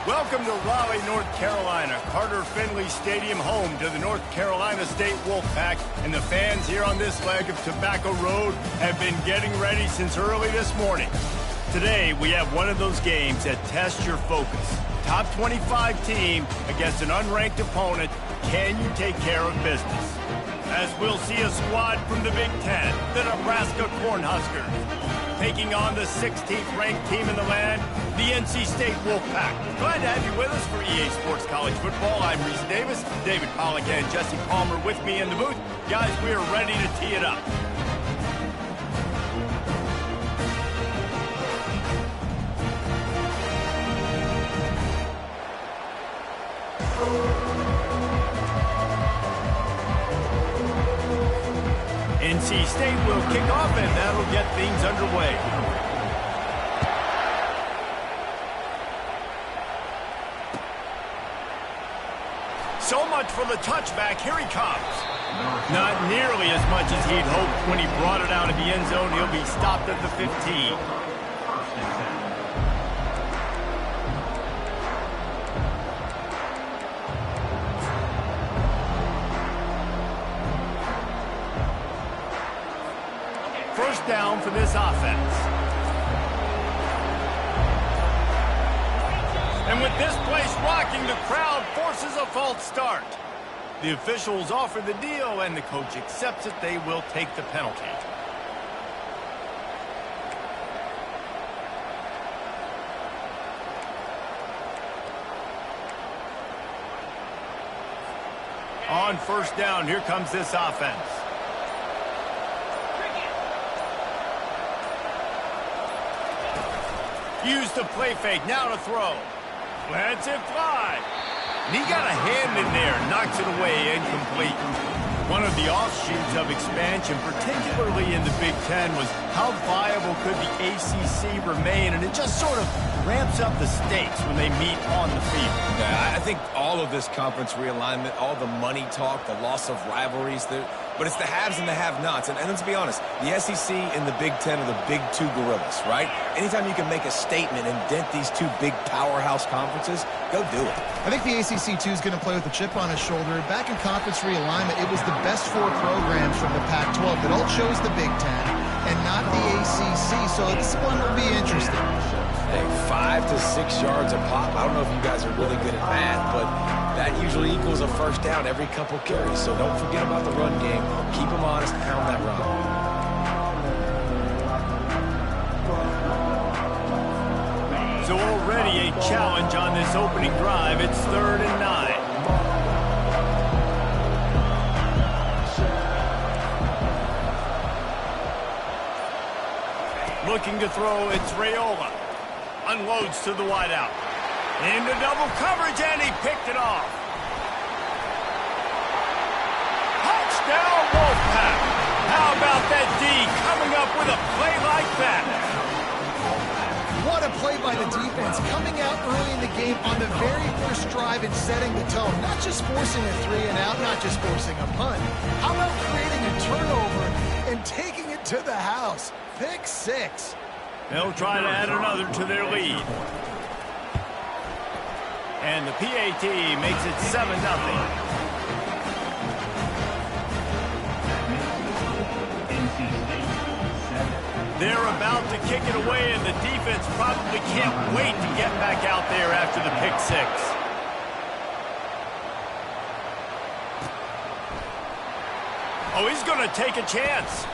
Welcome to Raleigh, North Carolina, Carter Finley Stadium, home to the North Carolina State Wolfpack, and the fans here on this leg of Tobacco Road have been getting ready since early this morning. Today, we have one of those games that tests your focus. Top 25 team against an unranked opponent. Can you take care of business? As we'll see a squad from the Big Ten, the Nebraska Cornhuskers, taking on the 16th ranked team in the land, the NC State Wolfpack. Glad to have you with us for EA Sports College Football. I'm Reese Davis, David Pollack and Jesse Palmer with me in the booth. Guys, we are ready to tee it up. NC State will kick off, and that'll get things underway. So much for the touchback. Here he comes. Not nearly as much as he'd hoped when he brought it out of the end zone. He'll be stopped at the 15. First down for this offense. And with this place rocking, the crowd forces a false start. The officials offer the deal, and the coach accepts it. They will take the penalty. On first down, here comes this offense. Use the play fake, now to throw. Lets it fly. And he got a hand in there, knocks it away, incomplete. One of the offshoots of expansion, particularly in the Big Ten, was how viable could the ACC remain, and it just sort of ramps up the stakes when they meet on the field. Yeah, I think all of this conference realignment, all the money talk, the loss of rivalries, but it's the haves and the have-nots. And let's be honest, the SEC and the Big Ten are the big two gorillas, right? Anytime you can make a statement and dent these two big powerhouse conferences, go do it. I think the ACC, too, is going to play with a chip on his shoulder. Back in conference realignment, it was the best four programs from the Pac-12 that all chose the Big Ten and not the ACC, so this one will be interesting. Hey, 5 to 6 yards a pop. I don't know if you guys are really good at math, but that usually equals a first down every couple carries. So don't forget about the run game. Keep them honest, pound that run. So already a challenge on this opening drive. It's 3rd and 9. Looking to throw, it's Raiola. Unloads to the wideout. Into double coverage, and he picked it off. Touchdown, Wolfpack. How about that D coming up with a play like that? What a play by the defense, coming out early in the game on the very first drive and setting the tone. Not just forcing a 3 and out, not just forcing a punt. How about creating a turnover and taking it to the house? Pick 6. They'll try to add another to their lead. And the PAT makes it 7-0. They're about to kick it away, and the defense probably can't wait to get back out there after the pick 6. Oh, he's going to take a chance.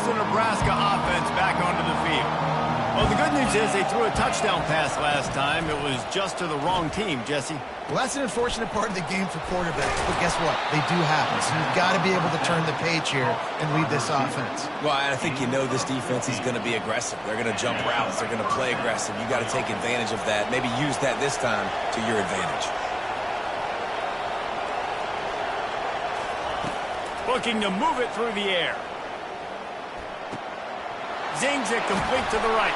The Nebraska offense back onto the field. Well, the good news is they threw a touchdown pass last time. It was just to the wrong team, Jesse. Well, that's an unfortunate part of the game for quarterbacks, but guess what? They do happen, so you've got to be able to turn the page here and lead this offense. Well, I think you know this defense is going to be aggressive. They're going to jump routes. They're going to play aggressive. You got to take advantage of that. Maybe use that this time to your advantage. Looking to move it through the air. Zings it complete to the right.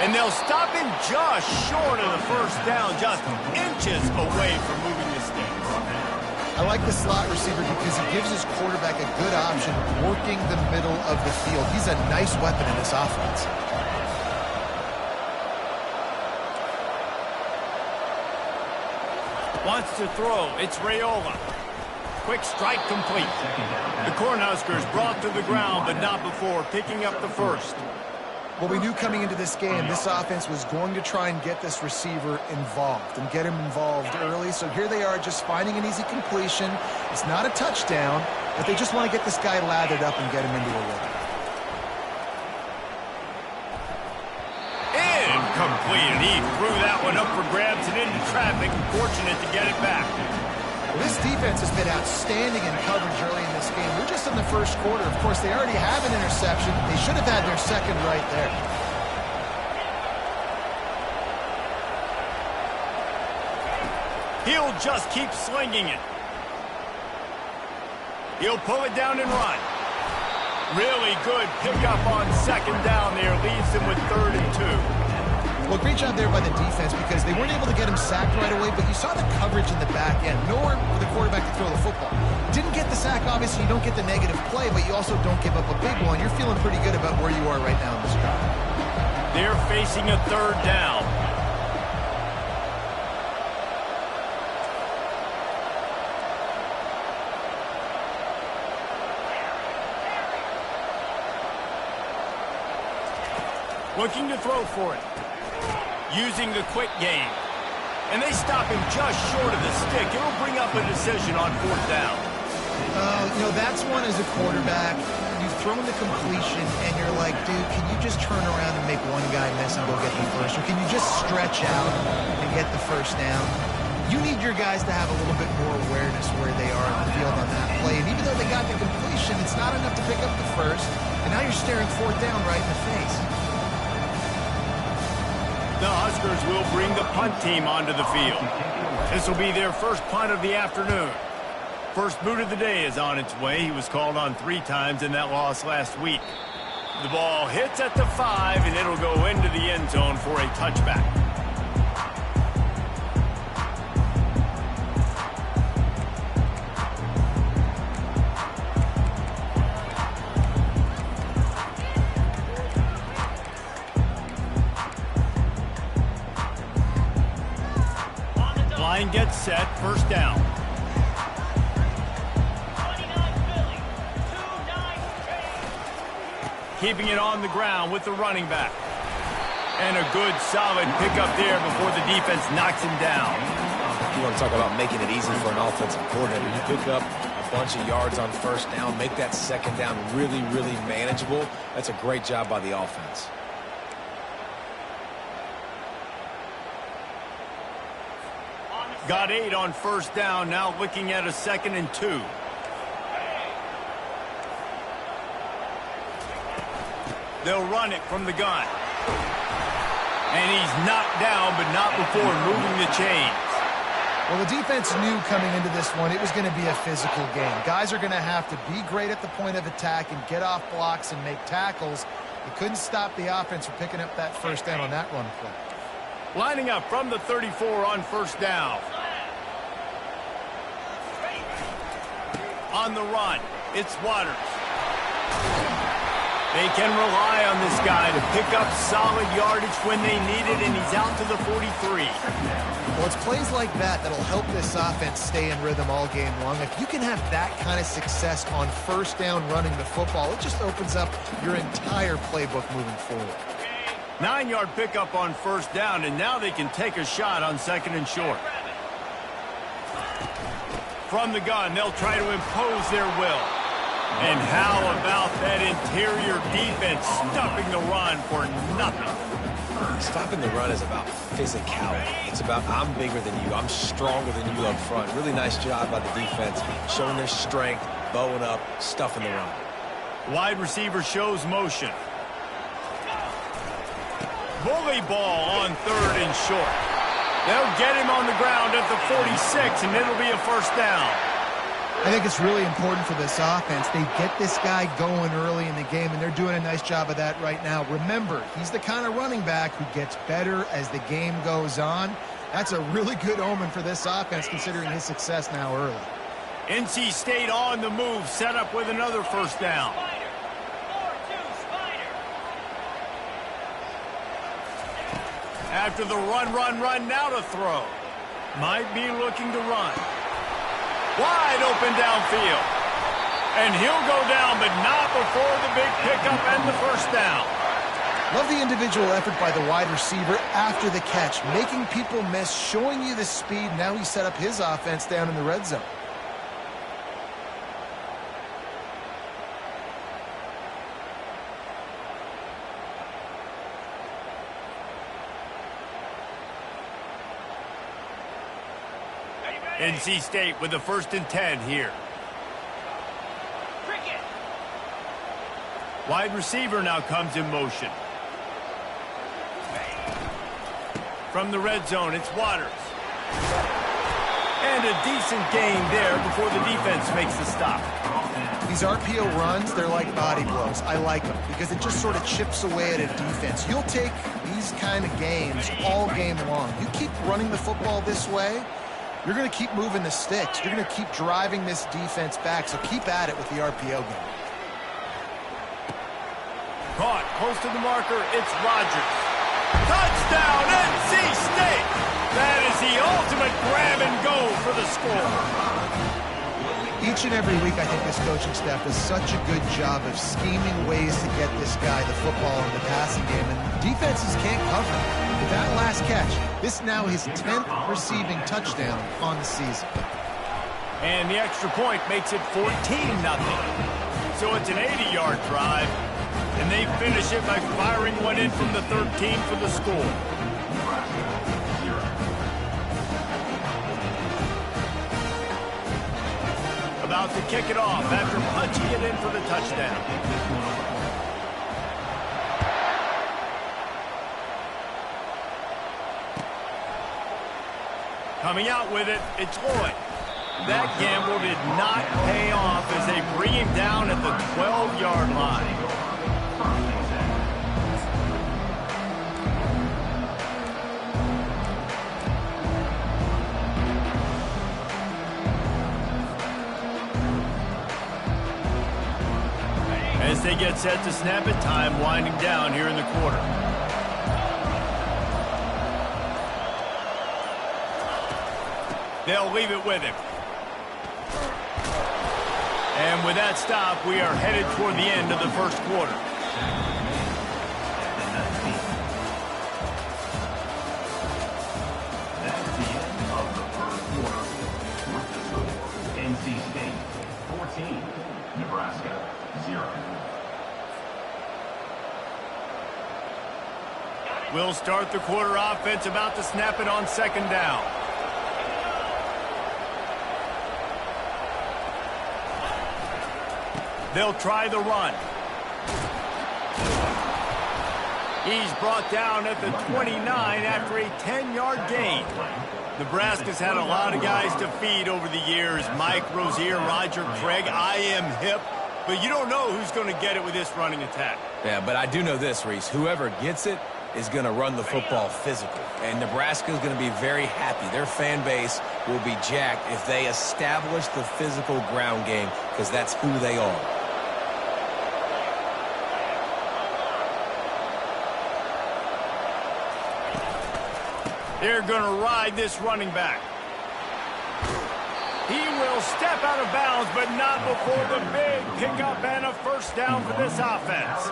And they'll stop him just short of the first down, just inches away from moving the sticks. I like the slot receiver because he gives his quarterback a good option working the middle of the field. He's a nice weapon in this offense. Wants to throw. It's Raiola. Quick strike complete. The Cornhuskers brought to the ground, but not before picking up the first. Well, we knew coming into this game, this offense was going to try and get this receiver involved and get him involved early. So here they are just finding an easy completion. It's not a touchdown, but they just want to get this guy lathered up and get him into a rhythm. Incomplete, and he threw that one up for grabs and into traffic. Fortunate to get it back. Well, this defense has been outstanding in coverage early in this game. We're just in the first quarter. Of course, they already have an interception. They should have had their second right there. He'll just keep slinging it. He'll pull it down and run. Really good pickup on second down there. Leaves them with 3rd and 2. Well, great job there by the defense because they weren't able to get him sacked right away, but you saw the coverage in the back end. Nowhere for the quarterback to throw the football. Didn't get the sack, obviously. You don't get the negative play, but you also don't give up a big one. You're feeling pretty good about where you are right now in this drive. They're facing a 3rd down. Looking to throw for it. Using the quick game. And they stop him just short of the stick. It'll bring up a decision on 4th down. That's one as a quarterback. You've thrown the completion, and you're like, dude, can you just turn around and make one guy miss and go get the first? Or can you just stretch out and get the first down? You need your guys to have a little bit more awareness where they are on the field on that play. And even though they got the completion, it's not enough to pick up the first. And now you're staring 4th down right in the face. The Huskers will bring the punt team onto the field. This will be their first punt of the afternoon. First boot of the day is on its way. He was called on 3 times in that loss last week. The ball hits at the 5, and it'll go into the end zone for a touchback. Line gets set, 1st down. Keeping it on the ground with the running back. And a good, solid pickup there before the defense knocks him down. You want to talk about making it easy for an offensive coordinator. You pick up a bunch of yards on 1st down, make that 2nd down really, really manageable. That's a great job by the offense. Got 8 on 1st down, now looking at a 2nd and 2. They'll run it from the gun. And he's knocked down, but not before moving the chains. Well, the defense knew coming into this one it was going to be a physical game. Guys are going to have to be great at the point of attack and get off blocks and make tackles. They couldn't stop the offense from picking up that 1st down on that run play. Lining up from the 34 on 1st down. On the run, it's Waters. They can rely on this guy to pick up solid yardage when they need it, and he's out to the 43. Well, it's plays like that that'll help this offense stay in rhythm all game long. If you can have that kind of success on 1st down running the football, it just opens up your entire playbook moving forward. 9-yard pickup on 1st down, and now they can take a shot on 2nd and short. From the gun, they'll try to impose their will. And how about that interior defense stopping the run for nothing? Stopping the run is about physicality. It's about I'm bigger than you. I'm stronger than you up front. Really nice job by the defense, showing their strength, bowing up, stuffing the run. Wide receiver shows motion. Bully ball on 3rd and short. They'll get him on the ground at the 46, and it'll be a 1st down. I think it's really important for this offense. They get this guy going early in the game, and they're doing a nice job of that right now. Remember, he's the kind of running back who gets better as the game goes on. That's a really good omen for this offense, considering his success now early. NC State on the move, set up with another first down. After the run, now to throw. Might be looking to run. Wide open downfield. And he'll go down, but not before the big pickup and the first down. Love the individual effort by the wide receiver after the catch, making people miss, showing you the speed. Now he set up his offense down in the red zone. NC State with the 1st and 10 here. Wide receiver now comes in motion. From the red zone, it's Waters. And a decent gain there before the defense makes the stop. These RPO runs, they're like body blows. I like them because it just sort of chips away at a defense. You'll take these kind of games all game long. You keep running the football this way, you're going to keep moving the sticks. You're going to keep driving this defense back, so keep at it with the RPO game. Caught close to the marker, it's Rogers. Touchdown, NC State! That is the ultimate grab and go for the score. Each and every week, I think this coaching staff does such a good job of scheming ways to get this guy the football in the passing game, and defenses can't cover it. With that last catch, this now his 10th receiving touchdown on the season. And the extra point makes it 14-0. So it's an 80-yard drive, and they finish it by firing one in from the 13 for the score. About to kick it off after punching it in for the touchdown. Coming out with it, it's Lloyd. That gamble did not pay off as they bring him down at the 12-yard line. As they get set to snap it, time winding down here in the quarter. They'll leave it with him. And with that stop, we are headed toward the end of the first quarter. That's the end of the first quarter. With the score, NC State 14, Nebraska 0. We'll start the quarter offense about to snap it on 2nd down. They'll try the run. He's brought down at the 29 after a 10-yard gain. Nebraska's had a lot of guys to feed over the years. Mike Rozier, Roger Craig, I am hip. But you don't know who's going to get it with this running attack. Yeah, but I do know this, Reese. Whoever gets it is going to run the football physical. And Nebraska is going to be very happy. Their fan base will be jacked if they establish the physical ground game, because that's who they are. They're going to ride this running back. He will step out of bounds, but not before the big pickup and a first down for this offense.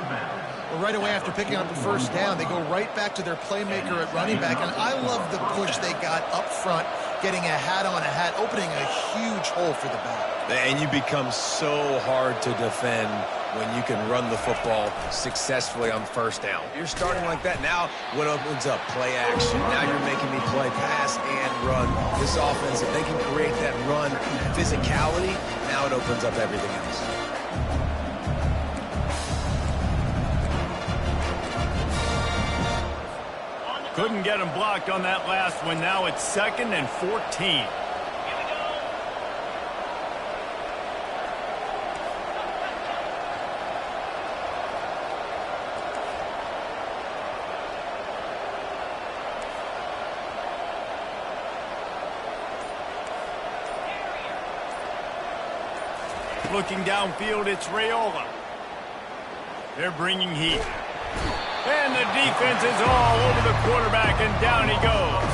Well, right away after picking up the first down, they go right back to their playmaker at running back. And I love the push they got up front, getting a hat on a hat, opening a huge hole for the back. And you become so hard to defend when you can run the football successfully on first down. You're starting like that. Now what opens up? Play action. Now you're making me play pass and run. This offense, if they can create that run physicality, now it opens up everything else. Couldn't get him blocked on that last one. Now it's 2nd and 14. looking downfield. It's Raiola. They're bringing heat. And the defense is all over the quarterback, and down he goes.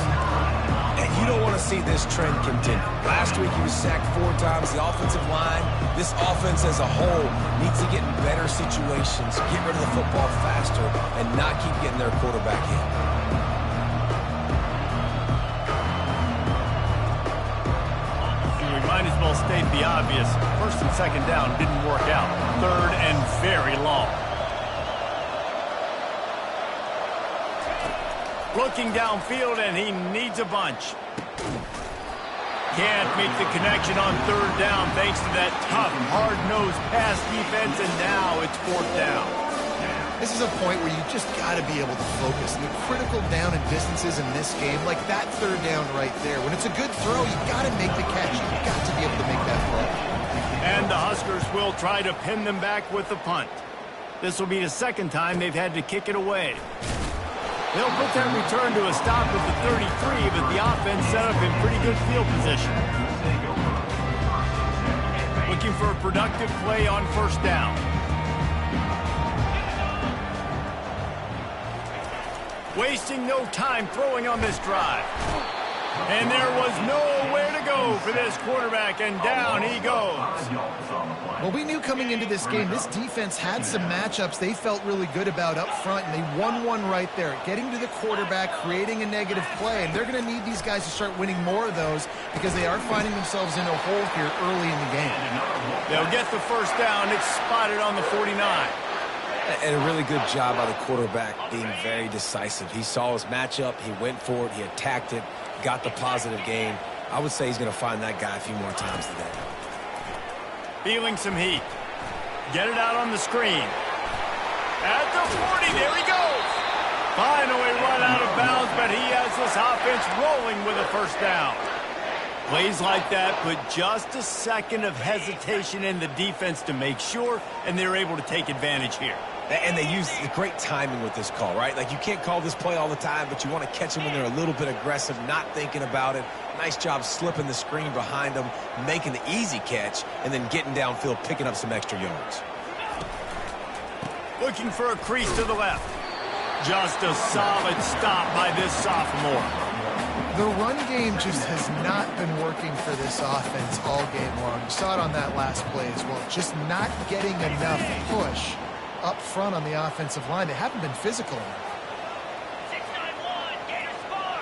And you don't want to see this trend continue. Last week he was sacked 4 times. The offensive line, this offense as a whole, needs to get in better situations, get rid of the football faster, and not keep getting their quarterback hit. We might as well state the obvious. First and second down didn't work out. Third and very long. Looking downfield, and he needs a bunch. Can't make the connection on third down thanks to that tough, hard-nosed pass defense, and now it's fourth down. This is a point where you just got to be able to focus. The critical down and distances in this game, like that third down right there. When it's a good throw, you got to make the catch. You've got to be able to make that play. And the Huskers will try to pin them back with the punt. This will be the second time they've had to kick it away. They'll put that return to a stop at the 33, but the offense set up in pretty good field position. Looking for a productive play on first down. Wasting no time throwing on this drive. And there was nowhere to go for this quarterback, and down he goes. Well, we knew coming into this game, this defense had some matchups they felt really good about up front, and they won one right there, getting to the quarterback, creating a negative play, and they're going to need these guys to start winning more of those because they are finding themselves in a hole here early in the game. They'll get the first down. It's spotted on the 49. And a really good job by the quarterback being very decisive. He saw his matchup, he went for it, he attacked it, got the positive gain. I would say he's going to find that guy a few more times today. Feeling some heat. Get it out on the screen. At the 40, there he goes. Finally run out of bounds, but he has this offense rolling with a first down. Plays like that put just a second of hesitation in the defense to make sure, and they're able to take advantage here. And they use the great timing with this call, right? Like, you can't call this play all the time, but you want to catch them when they're a little bit aggressive, not thinking about it. Nice job slipping the screen behind them, making the easy catch, and then getting downfield, picking up some extra yards. Looking for a crease to the left. Just a solid stop by this sophomore. The run game just has not been working for this offense all game long. You saw it on that last play as well. Just not getting enough push up front on the offensive line. They haven't been physical enough. 691, Gators Spark.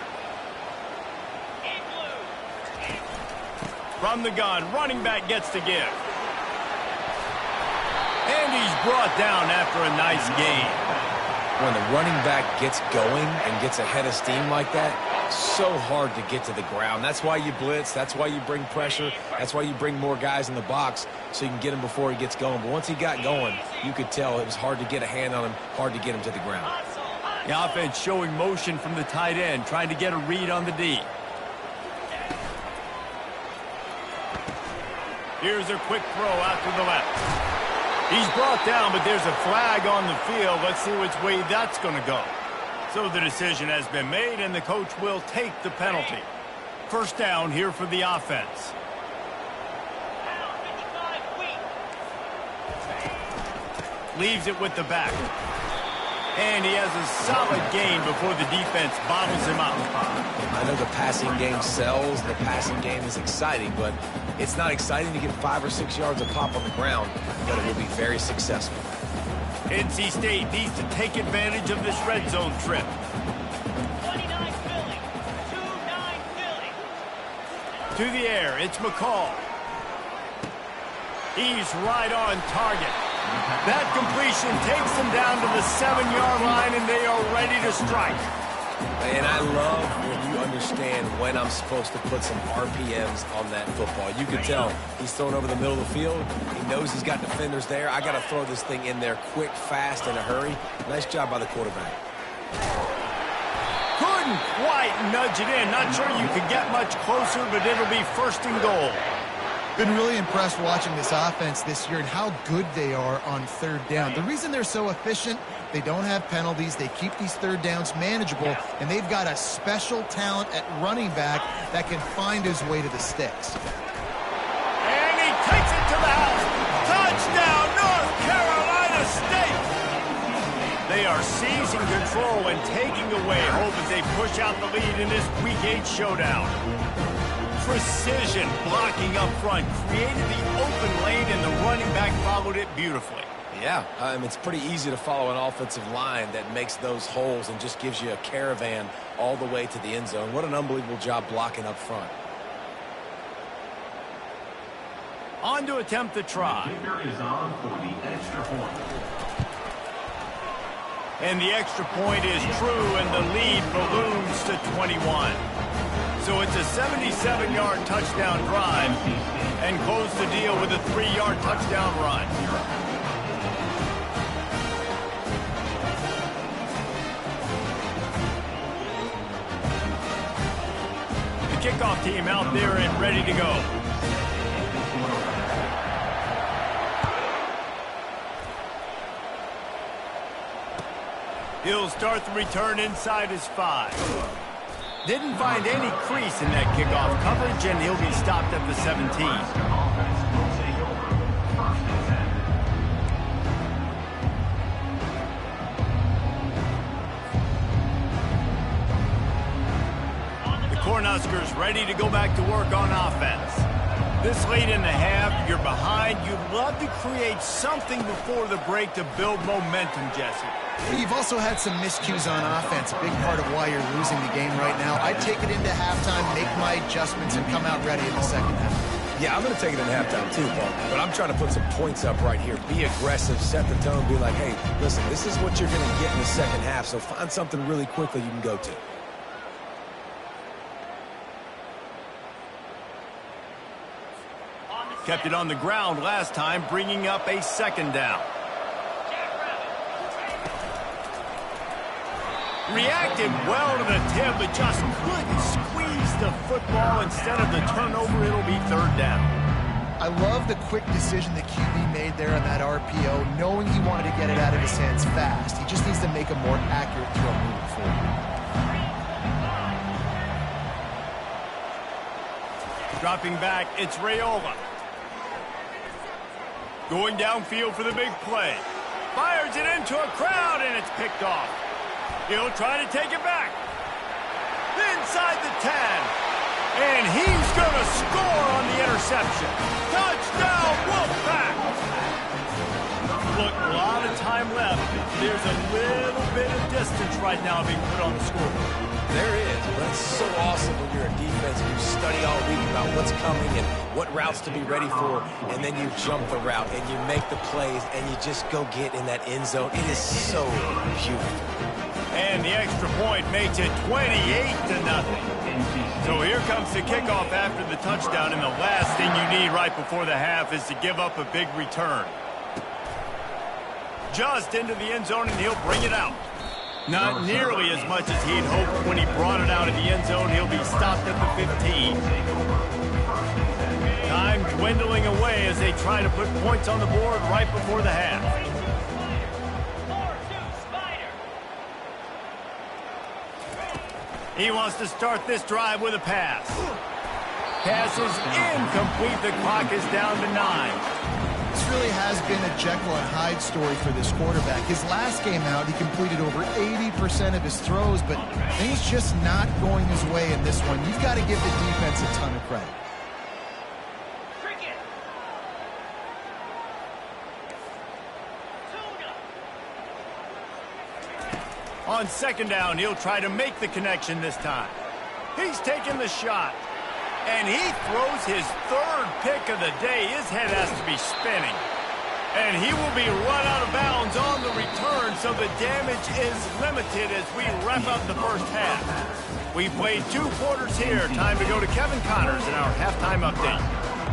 In blue. From the gun, running back gets to give. And he's brought down after a nice gain. When the running back gets going and gets ahead of steam like that, so hard to get to the ground. That's why you blitz. That's why you bring pressure. That's why you bring more guys in the box so you can get him before he gets going. But once he got going, you could tell it was hard to get a hand on him, hard to get him to the ground. The offense showing motion from the tight end, trying to get a read on the D. Here's a quick throw out to the left. He's brought down, but there's a flag on the field. Let's see which way that's going to go. So the decision has been made, and the coach will take the penalty. First down here for the offense. Leaves it with the back. And he has a solid gain before the defense bottles him up. I know the passing game sells, the passing game is exciting, but it's not exciting to get 5 or 6 yards of pop on the ground, but it will be very successful. NC State needs to take advantage of this red zone trip. 29 Philly. 2-9 Philly. To the air, it's McCall. He's right on target. That completion takes them down to the 7-yard line, and they are ready to strike. And I love when you understand when I'm supposed to put some RPMs on that football. You can tell he's throwing over the middle of the field. He knows he's got defenders there. I got to throw this thing in there quick, fast, in a hurry. Nice job by the quarterback. Couldn't quite nudge it in. Not sure you could get much closer, but it'll be first and goal. Been really impressed watching this offense this year and how good they are on third down. The reason they're so efficient, they don't have penalties, they keep these third downs manageable, and they've got a special talent at running back that can find his way to the sticks. And he takes it to the house. They are seizing control and taking away hope as they push out the lead in this Week 8 showdown. Precision blocking up front created the open lane, and the running back followed it beautifully. Yeah, it's pretty easy to follow an offensive line that makes those holes and just gives you a caravan all the way to the end zone. What an unbelievable job blocking up front. On to attempt the try. Kicker is on for the extra point. And the extra point is true, and the lead balloons to 21. So it's a 77-yard touchdown drive, and close the deal with a 3-yard touchdown run. The kickoff team out there and ready to go. He'll start the return inside his 5. Didn't find any crease in that kickoff coverage, and he'll be stopped at the 17. The Cornhuskers ready to go back to work on offense. This late in the half, you're behind. You'd love to create something before the break to build momentum, Jesse. You've also had some miscues on offense, a big part of why you're losing the game right now. I'd take it into halftime, make my adjustments, and come out ready in the second half. Yeah, I'm going to take it in halftime too, Paul. But I'm trying to put some points up right here. Be aggressive, set the tone, be like, hey, listen, this is what you're going to get in the second half, so find something really quickly you can go to. Kept it on the ground last time, bringing up a second down. Reacted well to the tip, but just couldn't squeeze the football. Instead of the turnover, it'll be third down. I love the quick decision the QB made there on that RPO, knowing he wanted to get it out of his hands fast. He just needs to make a more accurate throw moving forward. Dropping back, it's Raiola. Going downfield for the big play. Fires it into a crowd, and it's picked off. He'll try to take it back. Inside the 10. And he's going to score on the interception. Touchdown, Wolfpack! Look, a lot of time left. There's a little bit of distance right now being put on the scoreboard. There is, but it's so awesome when you're a defense and you study all week about what's coming and what routes to be ready for, and then you jump the route and you make the plays and you just go get in that end zone. It is so beautiful. And the extra point makes it 28-0. So here comes the kickoff after the touchdown, and the last thing you need right before the half is to give up a big return. Just into the end zone, and he'll bring it out. Not nearly as much as he'd hoped when he brought it out of the end zone. He'll be stopped at the 15. Time dwindling away as they try to put points on the board right before the half. He wants to start this drive with a pass. Pass is incomplete. The clock is down to 9. This really has been a Jekyll and Hyde story for this quarterback. His last game out, he completed over 80% of his throws, but things just not going his way in this one. You've got to give the defense a ton of credit. On second down, he'll try to make the connection this time. He's taking the shot. And he throws his third pick of the day. His head has to be spinning. And he will be run out of bounds on the return, so the damage is limited as we wrap up the first half. We played 2 quarters here. Time to go to Kevin Connors in our halftime update.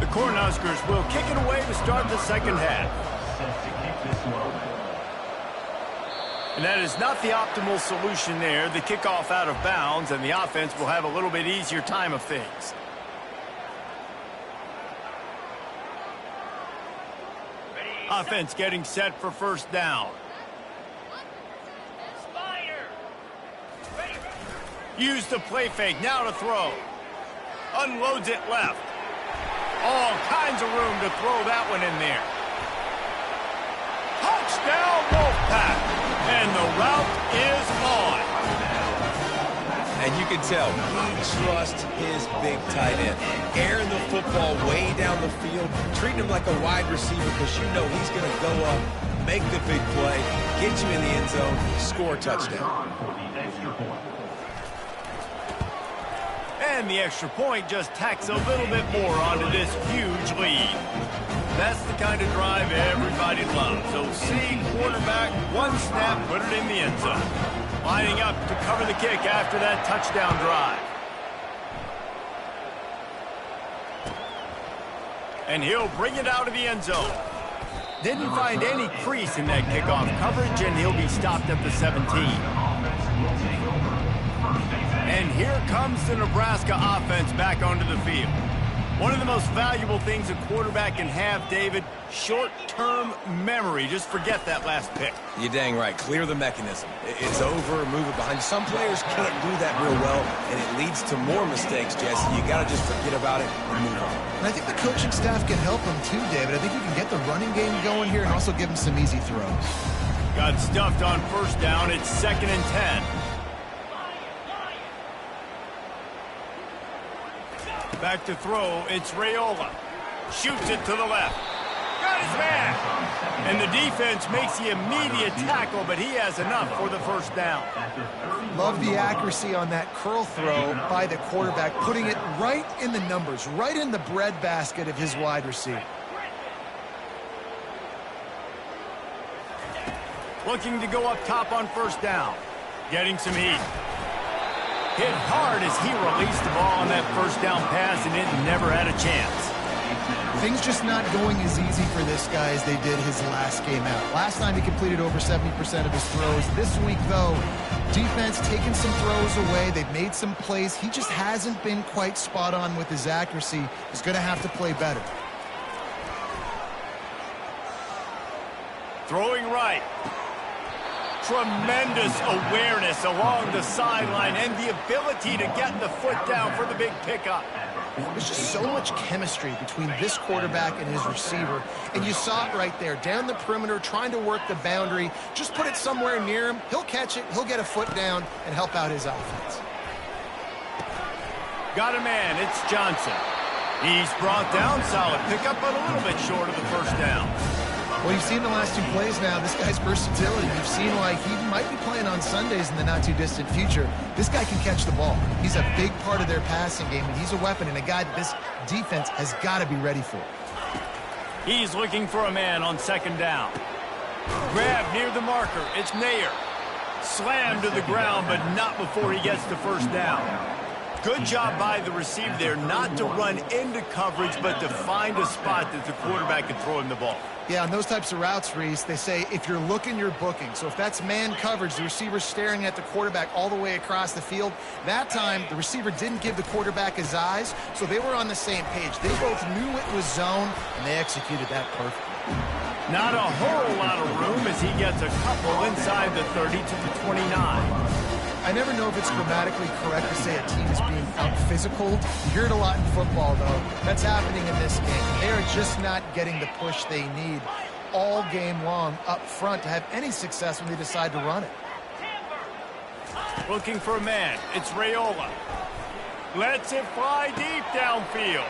The Cornhuskers will kick it away to start the second half. And that is not the optimal solution there. The kickoff out of bounds, and the offense will have a little bit easier time of things. Offense getting set for first down. Use the play fake, now to throw. Unloads it left. All kinds of room to throw that one in there. Touchdown, Wolfpack! And the route is on. And you can tell he trusts his big tight end. Airing the football way down the field, treating him like a wide receiver because you know he's going to go up, make the big play, get you in the end zone, score a touchdown. And the extra point just tacks a little bit more onto this huge lead. That's the kind of drive everybody loves. So see quarterback, one snap, put it in the end zone. Lining up to cover the kick after that touchdown drive. And he'll bring it out of the end zone. Didn't find any crease in that kickoff coverage, and he'll be stopped at the 17. And here comes the Nebraska offense back onto the field. One of the most valuable things a quarterback can have, David, short-term memory. Just forget that last pick. You're dang right. Clear the mechanism. It's over, move it behind you. Some players can't do that real well, and it leads to more mistakes, Jesse. You got to just forget about it and move on. And I think the coaching staff can help him too, David. I think you can get the running game going here and also give him some easy throws. Got stuffed on first down. It's 2nd and 10. Back to throw, it's Raiola. Shoots it to the left. Got his man. And the defense makes the immediate tackle, but he has enough for the first down. Love the accuracy on that curl throw by the quarterback, putting it right in the numbers, right in the breadbasket of his wide receiver. Looking to go up top on first down. Getting some heat. Hit hard as he released the ball on that first down pass, and it never had a chance. Things just not going as easy for this guy as they did his last game out. Last time he completed over 70% of his throws. This week, though, defense taking some throws away. They've made some plays. He just hasn't been quite spot on with his accuracy. He's going to have to play better. Throwing right. Tremendous awareness along the sideline and the ability to get the foot down for the big pickup. There's just so much chemistry between this quarterback and his receiver, and you saw it right there, down the perimeter, trying to work the boundary. Just put it somewhere near him. He'll catch it, he'll get a foot down, and help out his offense. Got a man, it's Johnson. He's brought down, solid pickup, but a little bit short of the first down. Well, you've seen the last two plays now, this guy's versatility. You've seen why he might be playing on Sundays in the not-too-distant future. This guy can catch the ball. He's a big part of their passing game, and he's a weapon and a guy that this defense has got to be ready for. He's looking for a man on second down. Grab near the marker. It's Nair. Slammed to the ground, but not before he gets the first down. Good job by the receiver there not to run into coverage, but to find a spot that the quarterback can throw him the ball. Yeah, on those types of routes, Reese, they say if you're looking, you're booking. So if that's man coverage, the receiver's staring at the quarterback all the way across the field. That time, the receiver didn't give the quarterback his eyes, so they were on the same page. They both knew it was zone, and they executed that perfectly. Not a whole lot of room as he gets a couple inside the 30 to the 29. I never know if it's grammatically correct to say a team is being out-physical. You hear it a lot in football, though. That's happening in this game. They're just not getting the push they need all game long up front to have any success when they decide to run it. Looking for a man. It's Raiola. Lets it fly deep downfield.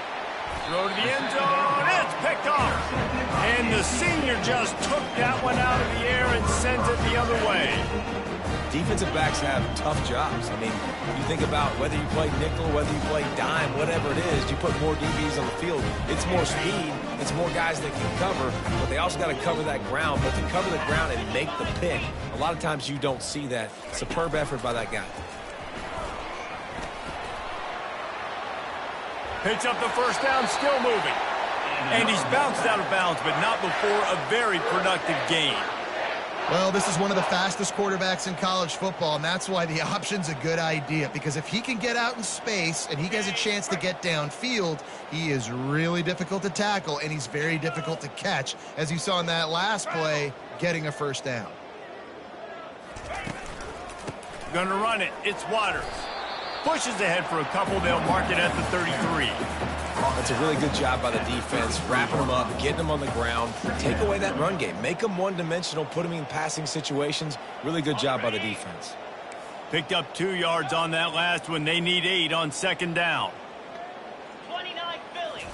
Throw to the end zone. It's picked off. And the senior just took that one out of the air and sends it the other way. Defensive backs have tough jobs. I mean, you think about whether you play nickel, whether you play dime, whatever it is, you put more DBs on the field. It's more speed. It's more guys that can cover, but they also got to cover that ground. But to cover the ground and make the pick, a lot of times you don't see that. Superb effort by that guy. Picks up the first down, still moving. And he's bounced out of bounds, but not before a very productive gain. Well, this is one of the fastest quarterbacks in college football, and that's why the option's a good idea, because if he can get out in space and he has a chance to get downfield, he is really difficult to tackle, and he's very difficult to catch, as you saw in that last play, getting a first down. Gonna run it. It's Waters. Pushes ahead for a couple. They'll mark it at the 33. That's a really good job by the defense, wrapping them up, getting them on the ground, take away that run game, make them one-dimensional, put them in passing situations. Really good job by the defense. Picked up 2 yards on that last one. They need 8 on second down. 29 Philly.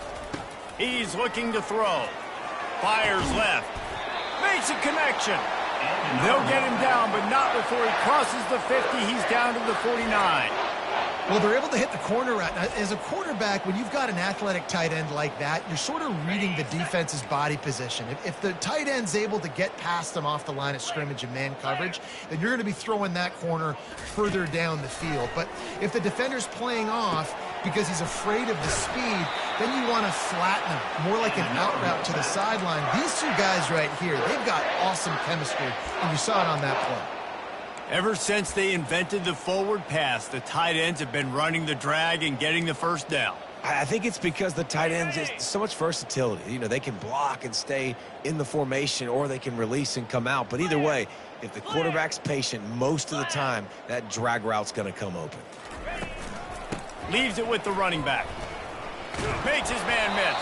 He's looking to throw. Fires left. Makes a connection. They'll get him down, but not before he crosses the 50. He's down to the 49. Well, they're able to hit the corner route. As a quarterback, when you've got an athletic tight end like that, you're sort of reading the defense's body position. If the tight end's able to get past them off the line of scrimmage and man coverage, then you're going to be throwing that corner further down the field. But if the defender's playing off because he's afraid of the speed, then you want to flatten him, more like an out route to the sideline. These two guys right here, they've got awesome chemistry, and you saw it on that play. Ever since they invented the forward pass, the tight ends have been running the drag and getting the first down. I think it's because the tight ends is so much versatility. You know, they can block and stay in the formation, or they can release and come out. But either way, if the quarterback's patient most of the time, that drag route's going to come open. Leaves it with the running back. Makes his man miss.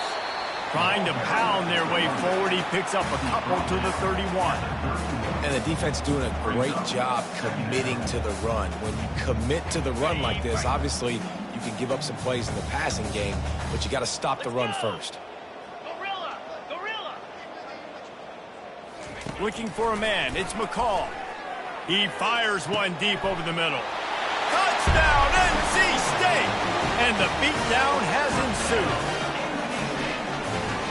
Trying to pound their way forward. He picks up a couple to the 31. And the defense doing a great job committing to the run. When you commit to the run like this, obviously you can give up some plays in the passing game, but you got to stop the run first. Gorilla. Gorilla. Looking for a man. It's McCall. He fires one deep over the middle. Touchdown, NC State! And the beatdown has ensued.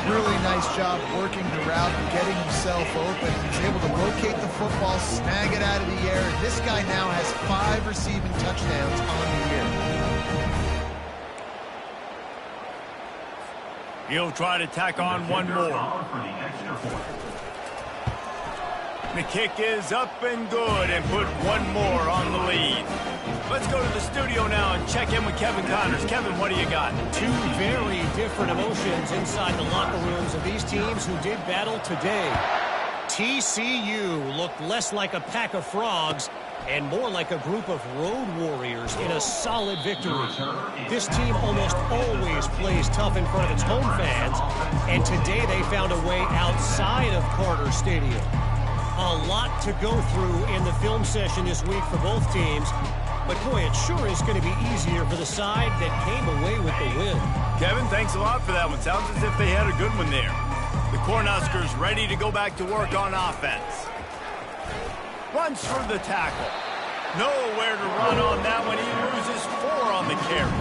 Really nice job working the route and getting himself open. He's able to locate the football, snag it out of the air. And this guy now has 5 receiving touchdowns on the year. He'll try to tack on one more. The kick is up and good and put one more on the lead. Let's go to the studio now and check in with Kevin Connors. Kevin, what do you got? 2 very different emotions inside the locker rooms of these teams who did battle today. TCU looked less like a pack of frogs and more like a group of road warriors in a solid victory. This team almost always plays tough in front of its home fans, and today they found a way outside of Carter Stadium. A lot to go through in the film session this week for both teams. But, boy, it sure is going to be easier for the side that came away with the win. Kevin, thanks a lot for that one. Sounds as if they had a good one there. The Cornhuskers ready to go back to work on offense. Runs for the tackle. Nowhere to run on that one. He loses 4 on the carry.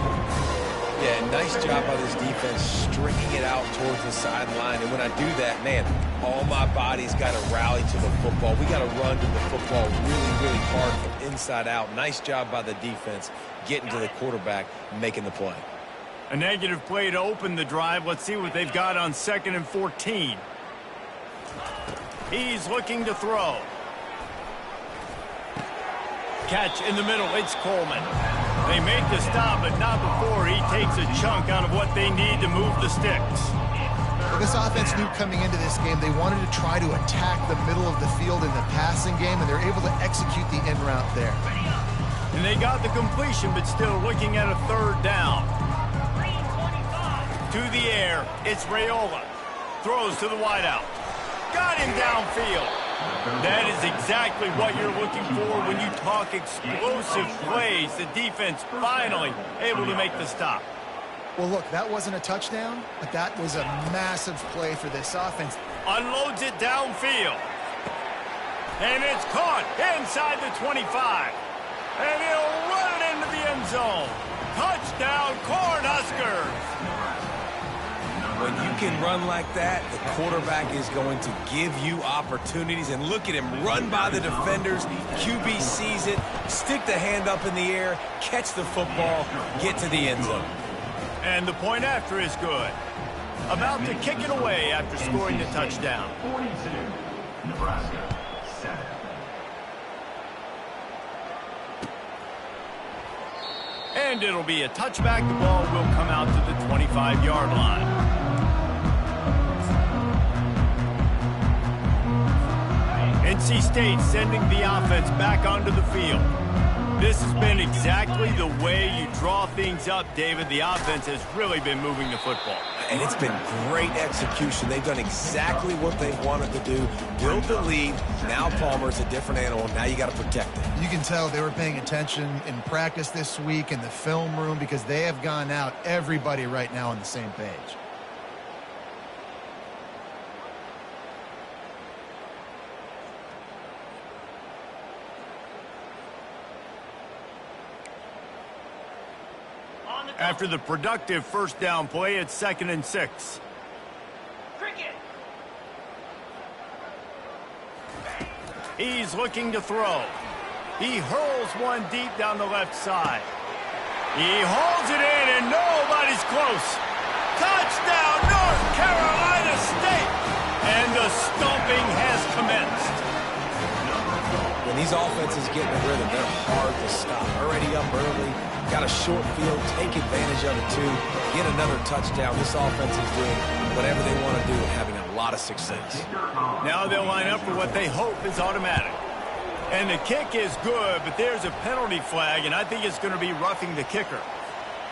Yeah, nice job by this defense stringing it out towards the sideline. And when I do that, man, all my body's got to rally to the football. We got to run to the football really, really hard from inside out. Nice job by the defense getting to the quarterback and making the play. A negative play to open the drive. Let's see what they've got on 2nd and 14. He's looking to throw. Catch in the middle. It's Coleman. They make the stop, but not before he takes a chunk out of what they need to move the sticks. Well, this offense knew coming into this game they wanted to try to attack the middle of the field in the passing game, and they're able to execute the in route there. And they got the completion, but still looking at a 3rd down. To the air, it's Raiola. Throws to the wideout. Got him downfield. That is exactly what you're looking for when you talk explosive plays. The defense finally able to make the stop. Well, look, that wasn't a touchdown, but that was a massive play for this offense. Unloads it downfield. And it's caught inside the 25. And he'll run it into the end zone. Touchdown, Cornhuskers. When you can run like that, the quarterback is going to give you opportunities. And look at him run by the defenders. QB sees it, stick the hand up in the air, catch the football, get to the end zone. And the point after is good. About to kick it away after scoring the touchdown. 42, Nebraska, 7. And it'll be a touchback. The ball will come out to the 25-yard line. NC State sending the offense back onto the field. This has been exactly the way you draw things up, David. The offense has really been moving the football. And it's been great execution. They've done exactly what they wanted to do. Build the lead. Now Palmer's a different animal. Now you got to protect it. You can tell they were paying attention in practice this week in the film room because they have gone out, everybody right now on the same page. After the productive first down play, it's 2nd and 6. Cricket. He's looking to throw. He hurls one deep down the left side. He holds it in, and nobody's close. Touchdown, North Carolina State! And the stomping has commenced. When these offenses get in the rhythm, they're hard to stop. Already up early, got a short field, take advantage of it too, get another touchdown. This offense is doing whatever they want to do and having a lot of success. Now they'll line up for what they hope is automatic. And the kick is good, but there's a penalty flag, and I think it's going to be roughing the kicker.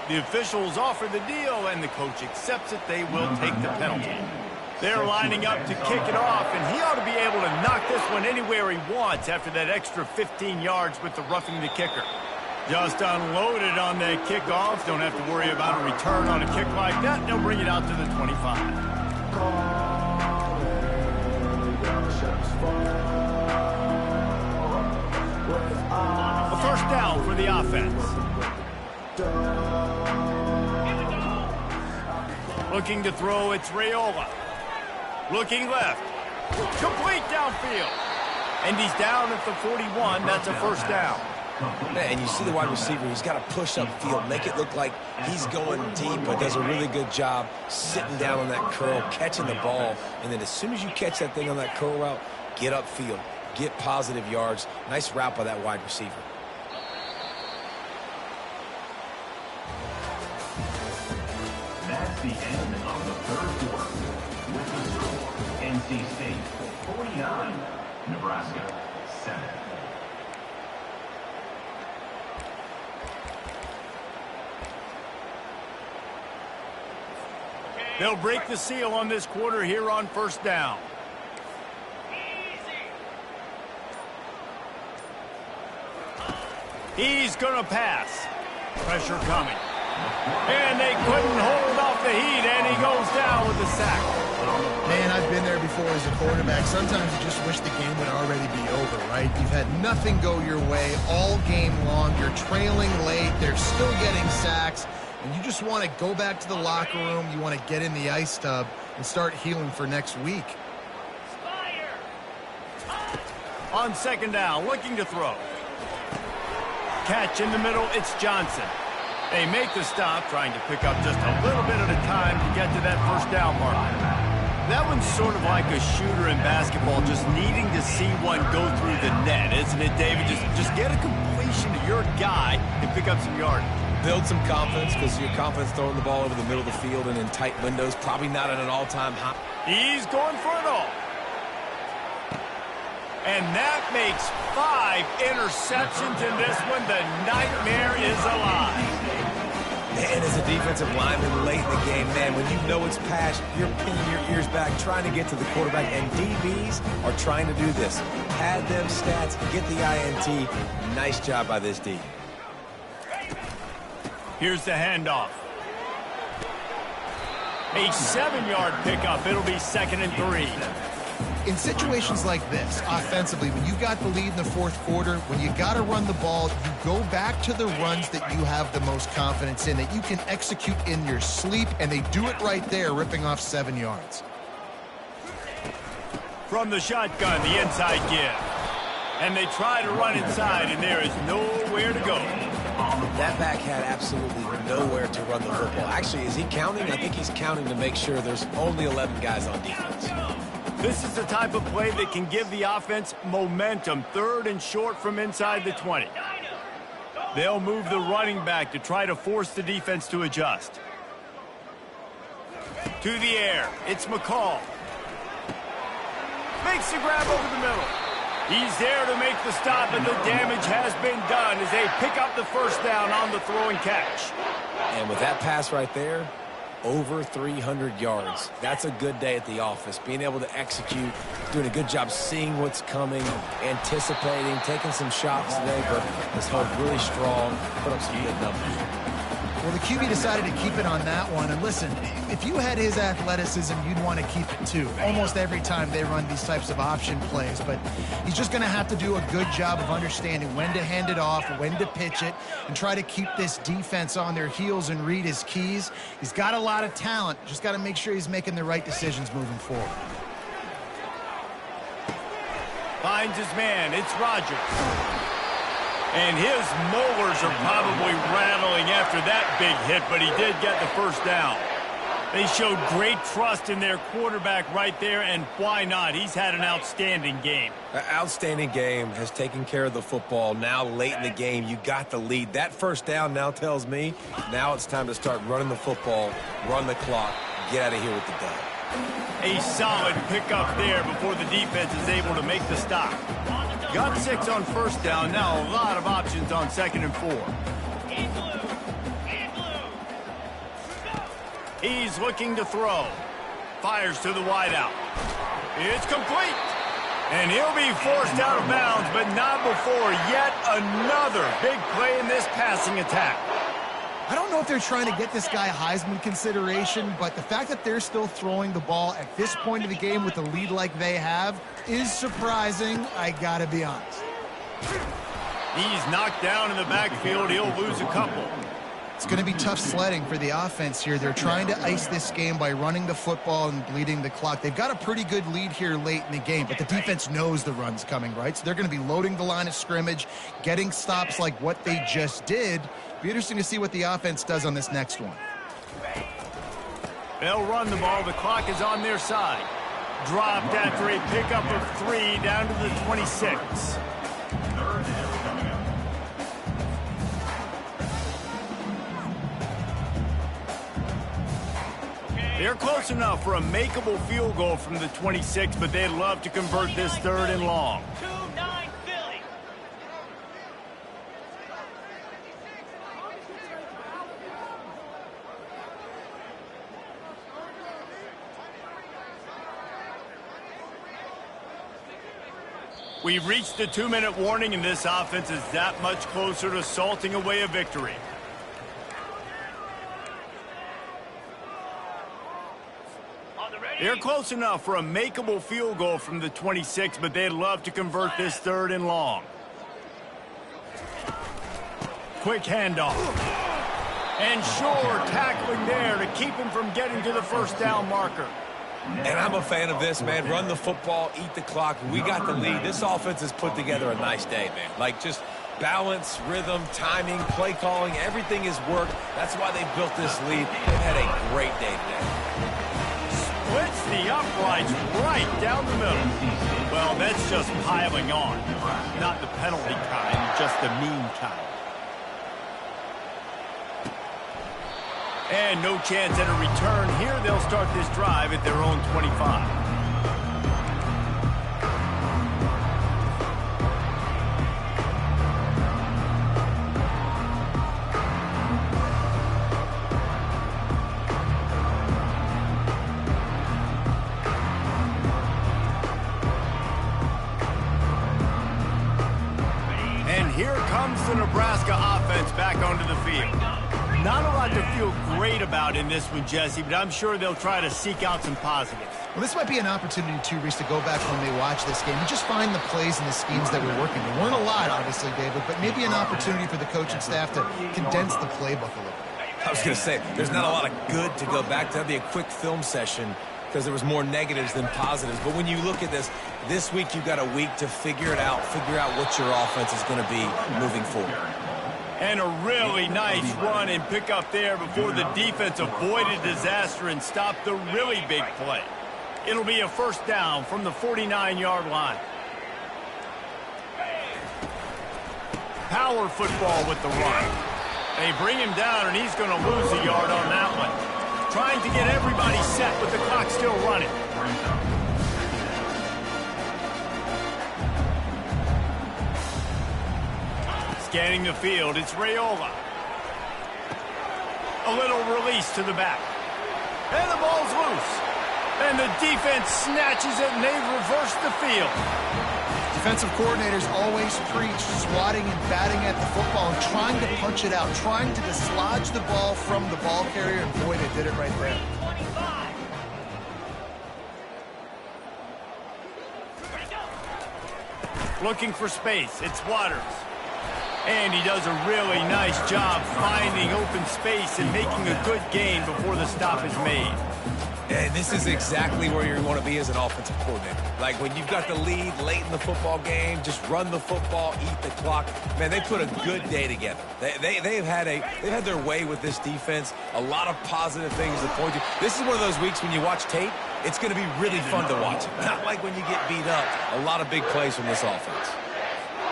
The officials offer the deal, and the coach accepts it. They will take the penalty. They're lining up to kick it off, and he ought to be able to knock this one anywhere he wants after that extra 15 yards with the roughing the kicker. Just unloaded on that kickoff. Don't have to worry about a return on a kick like that. They'll bring it out to the 25. A first down for the offense. Looking to throw, it's Raiola. Looking left. Complete downfield. And he's down at the 41. That's a first down. And you see the wide receiver, he's got to push upfield, make it look like he's going deep, but does a really good job sitting down on that curl, catching the ball, and then as soon as you catch that thing on that curl route, get upfield, get positive yards. Nice route by that wide receiver. That's the end of the third quarter. With the score, NC State 49, Nebraska 7. They'll break the seal on this quarter here on first down. He's going to pass. Pressure coming. And they couldn't hold off the heat, and he goes down with the sack. Man, I've been there before as a quarterback. Sometimes you just wish the game would already be over, right? You've had nothing go your way all game long. You're trailing late. They're still getting sacks. And you just want to go back to the locker room. You want to get in the ice tub and start healing for next week. On second down, looking to throw. Catch in the middle, it's Johnson. They make the stop, trying to pick up just a little bit at a time to get to that first down mark. That one's sort of like a shooter in basketball, just needing to see one go through the net, isn't it, David? Just get a completion to your guy and pick up some yardage. Build some confidence, because your confidence throwing the ball over the middle of the field and in tight windows, probably not at an all-time high. He's going for it all. And that makes 5 interceptions in this one. The nightmare is alive. And as a defensive lineman late in the game, man, when you know it's past, you're pinning your ears back, trying to get to the quarterback, and DBs are trying to do this. Pad them stats, get the INT. Nice job by this D. Here's the handoff. A 7-yard pickup. It'll be 2nd and 3. In situations like this, offensively, when you got the lead in the fourth quarter, when you got to run the ball, you go back to the runs that you have the most confidence in, that you can execute in your sleep, and they do it right there, ripping off 7 yards. From the shotgun, the inside give. And they try to run inside, and there is nowhere to go. That back had absolutely nowhere to run the football. Actually, is he counting? I think he's counting to make sure there's only 11 guys on defense. This is the type of play that can give the offense momentum. 3rd and short from inside the 20. They'll move the running back to try to force the defense to adjust. To the air, it's McCall. Makes the grab over the middle. He's there to make the stop, and the damage has been done as they pick up the first down on the throw and catch. And with that pass right there, over 300 yards. That's a good day at the office. Being able to execute, doing a good job seeing what's coming, anticipating, taking some shots today, but this held really strong, put up some good numbers. Well, the QB decided to keep it on that one. And listen, if you had his athleticism, you'd want to keep it too. Almost every time they run these types of option plays. But he's just going to have to do a good job of understanding when to hand it off, when to pitch it, and try to keep this defense on their heels and read his keys. He's got a lot of talent. Just got to make sure he's making the right decisions moving forward. Finds his man. It's Rodgers. And his molars are probably rattling after that big hit, but he did get the first down. They showed great trust in their quarterback right there, and why not? He's had an outstanding game. An outstanding game, has taken care of the football. Now late in the game, you got the lead. That first down now tells me now it's time to start running the football, run the clock, get out of here with the dub. A solid pickup there before the defense is able to make the stop. Got 6 on first down. Now a lot of options on 2nd and 4. He's looking to throw. Fires to the wideout. It's complete. And he'll be forced out of bounds, but not before yet another big play in this passing attack. I don't know if they're trying to get this guy Heisman consideration, but the fact that they're still throwing the ball at this point of the game with a lead like they have is surprising, I gotta be honest. He's knocked down in the backfield. He'll lose a couple. It's going to be tough sledding for the offense here. They're trying to ice this game by running the football and bleeding the clock. They've got a pretty good lead here late in the game, but the defense knows the run's coming, right? So they're going to be loading the line of scrimmage, getting stops like what they just did. Be interesting to see what the offense does on this next one. They'll run the ball. The clock is on their side. Dropped after a pickup of 3 down to the 26. They're close enough for a makeable field goal from the 26, but they'd love to convert this 3rd and long. 2-9 Philly. We've reached the 2-minute warning, and this offense is that much closer to salting away a victory. They're close enough for a makeable field goal from the 26, but they'd love to convert this 3rd and long. Quick handoff. And sure, tackling there to keep him from getting to the first down marker. And I'm a fan of this, man. Run the football, eat the clock. We got the lead. This offense has put together a nice day, man. Like, just balance, rhythm, timing, play calling, everything has worked. That's why they built this lead. They've had a great day today. Splits the uprights right down the middle. Well, that's just piling on. Not the penalty kind, just the mean kind. And no chance at a return here. They'll start this drive at their own 25. Here comes the Nebraska offense back onto the field. Not a lot to feel great about in this one, Jesse, but I'm sure they'll try to seek out some positives. Well, this might be an opportunity, too, Reese, to go back when they watch this game and just find the plays and the schemes that were working. There weren't a lot, obviously, David, but maybe an opportunity for the coaching staff to condense the playbook a little bit. I was going to say, there's not a lot of good to go back to. That'd be a quick film session because there was more negatives than positives. But when you look at this week you've got a week to figure it out, figure out what your offense is going to be moving forward. And a really nice run and pick up there before the defense avoided disaster and stopped the really big play. It'll be a first down from the 49-yard line. Power football with the run. They bring him down, and he's going to lose a yard on that one. Trying to get everybody set with the clock still running. Scanning the field, it's Raiola. A little release to the back. And the ball's loose. And the defense snatches it, and they reverse the field. Defensive coordinators always preach swatting and batting at the football and trying to punch it out, trying to dislodge the ball from the ball carrier, and boy, they did it right there. 25. Looking for space, it's Waters. And he does a really nice job finding open space and making a good gain before the stop is made. And this is exactly where you want to be as an offensive coordinator. Like when you've got the lead late in the football game, just run the football, eat the clock. Man, they put a good day together. They've had their way with this defense. A lot of positive things to point to. This is one of those weeks when you watch tape, it's going to be really fun to watch. Not like when you get beat up. A lot of big plays from this offense.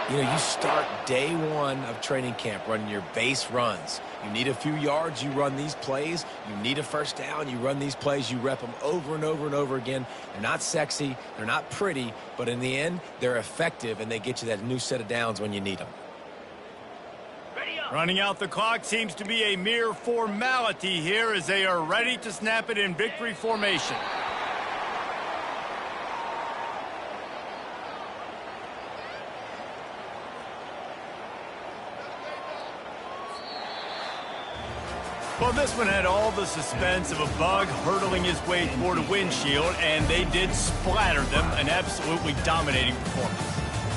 You know, you start day one of training camp running your base runs. You need a few yards, you run these plays. You need a first down, you run these plays. You rep them over and over and over again. They're not sexy, they're not pretty, but in the end, they're effective, and they get you that new set of downs when you need them. Running out the clock seems to be a mere formality here as they are ready to snap it in victory formation. Well, this one had all the suspense of a bug hurtling his way toward a windshield, and they did splatter them, an absolutely dominating performance.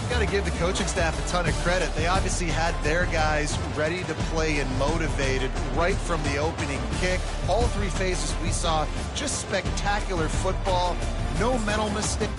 You got to give the coaching staff a ton of credit. They obviously had their guys ready to play and motivated right from the opening kick. All three phases we saw just spectacular football, no mental mistakes.